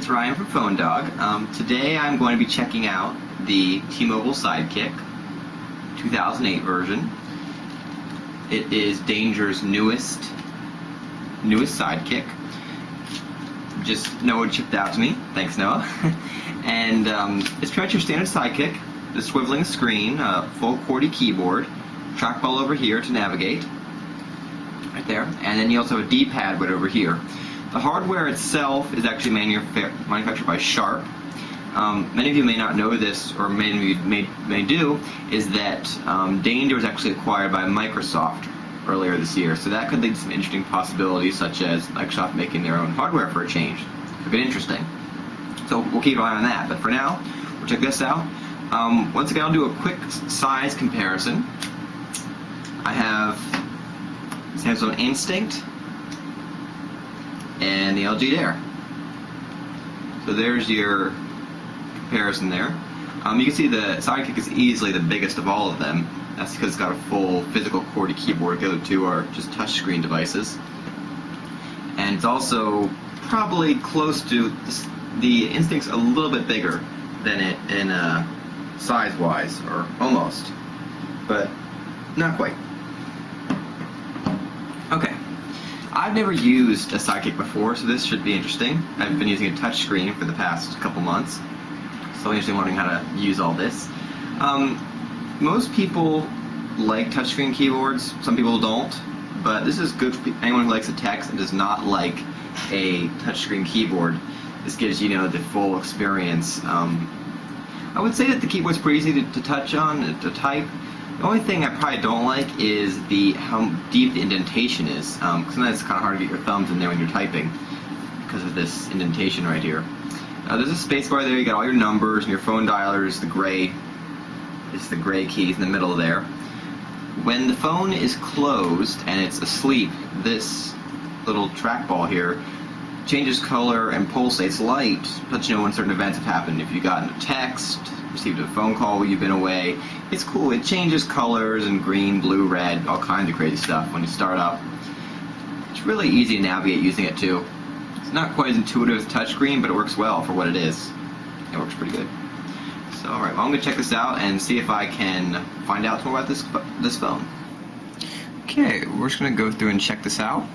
it's Ryan from Phone Dog. Today I'm going to be checking out the T-Mobile Sidekick 2008 version. It is Danger's newest Sidekick. Just Noah chipped out to me. Thanks, Noah. And it's pretty much your standard Sidekick. The swiveling screen, full QWERTY keyboard, trackball over here to navigate, right there, and then you also have a D-pad right over here. The hardware itself is actually manufactured by Sharp. Many of you may not know this, or many of you may do, is that Danger was actually acquired by Microsoft earlier this year, so that could lead to some interesting possibilities, such as Microsoft making their own hardware for a change. Could be interesting. So we'll keep an eye on that, but for now, we'll check this out. Once again, I'll do a quick size comparison. I have Samsung Instinct and the LG Dare. So there's your comparison there. You can see the Sidekick is easily the biggest of all of them. That's because it's got a full physical QWERTY keyboard. The other two are just touchscreen devices. And it's also probably close to, the Instinct's a little bit bigger than it in size-wise, or almost, but not quite. Okay. I've never used a Sidekick before, so this should be interesting. I've been using a touchscreen for the past couple months, so I'm interested in learning how to use all this. Most people like touchscreen keyboards, some people don't, but this is good for anyone who likes a text and does not like a touchscreen keyboard. This gives you the full experience. I would say that the keyboard's pretty easy to touch on, to type. The only thing I probably don't like is how deep the indentation is. Sometimes it's kind of hard to get your thumbs in there when you're typing because of this indentation right here. There's a space bar there. You got all your numbers and your phone dialers. The gray keys in the middle there. When the phone is closed and it's asleep, this little trackball here changes color and pulsates light to let you know when certain events have happened. If you've gotten a text, received a phone call while you've been away, it's cool. It changes colors and green, blue, red, all kinds of crazy stuff when you start up. It's really easy to navigate using it too. It's not quite as intuitive as touchscreen, but it works well for what it is. It works pretty good. So, alright, well, I'm going to check this out and see if I can find out more about this phone. Okay, we're just going to go through and check this out.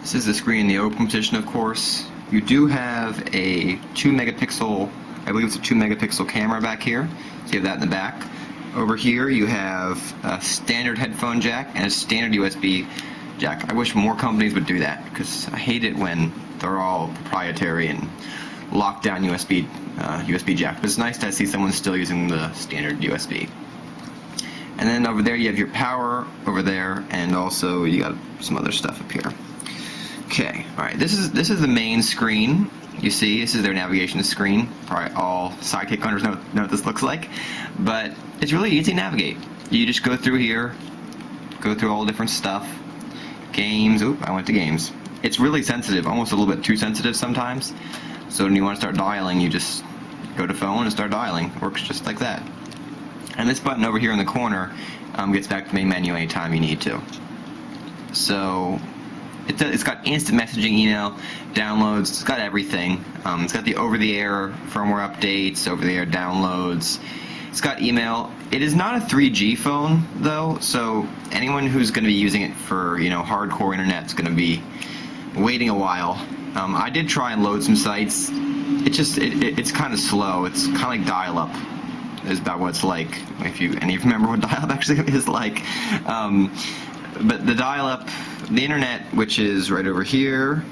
This is the screen in the open position, of course. You do have a 2 megapixel, I believe it's a 2 megapixel camera back here. So you have that in the back. Over here you have a standard headphone jack and a standard USB jack. I wish more companies would do that, because I hate it when they're all proprietary and locked down USB jack. But it's nice to see someone still using the standard USB. And then over there you have your power over there, and also you got some other stuff up here. Okay, alright, this is the main screen. You see, this is their navigation screen. Probably all Sidekick owners know what this looks like. But it's really easy to navigate. You just go through here, go through all the different stuff. Games, oop, I went to games. It's really sensitive, almost a little bit too sensitive sometimes. So when you want to start dialing, you just go to phone and start dialing. It works just like that. And this button over here in the corner gets back to the main menu anytime you need to. So it's got instant messaging, email, downloads. It's got everything. It's got the over-the-air firmware updates, over-the-air downloads. It's got email. It is not a 3G phone though, so anyone who's going to be using it for hardcore internet is going to be waiting a while. I did try and load some sites. It's kind of slow. It's kind of like dial-up is about what it's like. If you remember what dial-up actually is like. But the dial-up, the internet, which is right over here,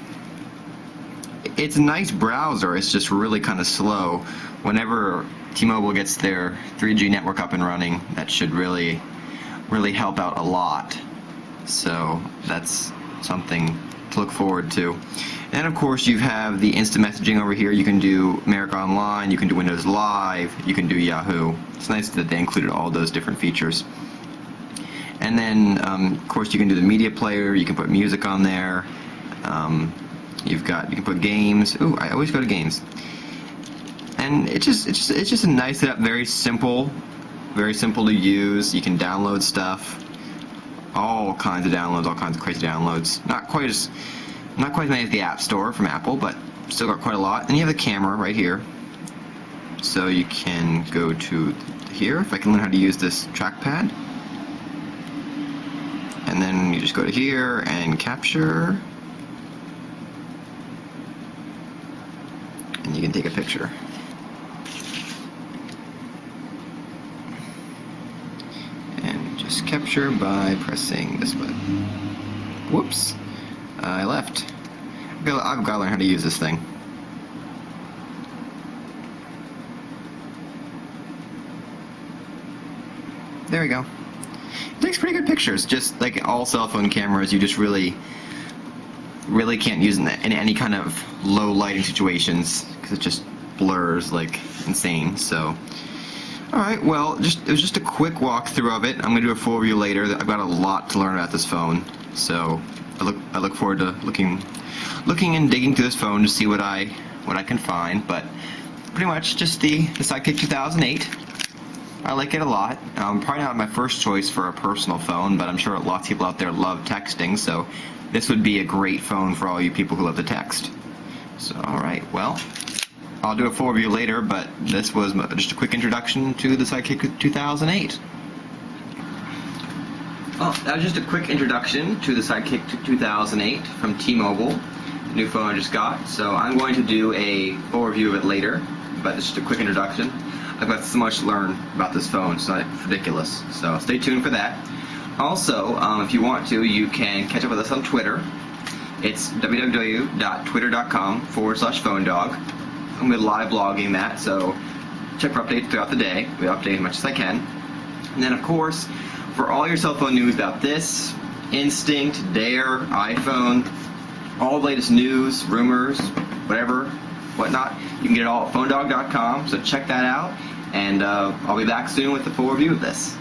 it's a nice browser. It's just really kind of slow. Whenever T-Mobile gets their 3G network up and running, that should really help out a lot. So that's something to look forward to. And of course you have the instant messaging over here. You can do America Online, you can do Windows Live, you can do Yahoo. It's nice that they included all those different features. And then, of course, you can do the media player. You can put music on there. You can put games. Ooh, I always go to games. And it's just a nice setup. Very simple to use. You can download stuff. All kinds of downloads, all kinds of crazy downloads. Not quite as many as the App Store from Apple, but still got quite a lot. And you have the camera right here. So you can go to here, if I can learn how to use this trackpad. And then you just go to here and capture. And you can take a picture. And just capture by pressing this button. Whoops. I left. I've got to learn how to use this thing. There we go. It takes pretty good pictures. Just like all cell phone cameras, you just really can't use it in any kind of low lighting situations because it just blurs like insane. So, all right. Well, it was just a quick walkthrough of it. I'm gonna do a full review later. I've got a lot to learn about this phone, so I look forward to looking and digging through this phone to see what I can find. But pretty much just the Sidekick 2008. I like it a lot. Probably not my first choice for a personal phone, but I'm sure lots of people out there love texting, so this would be a great phone for all you people who love to text. So, alright, well, I'll do a full review later, but this was just a quick introduction to the Sidekick 2008. Well, that was just a quick introduction to the Sidekick 2008 from T-Mobile, the new phone I just got. So I'm going to do a full review of it later, but it's just a quick introduction. I've got so much to learn about this phone, it's not ridiculous. So stay tuned for that. Also, if you want to, you can catch up with us on Twitter. It's www.twitter.com/phonedog. I'm going to be live blogging that, so check for updates throughout the day. We update as much as I can. And then, of course, for all your cell phone news about this, Instinct, Dare, iPhone, all the latest news, rumors, whatnot, you can get it all at phonedog.com, so check that out, and I'll be back soon with a full review of this.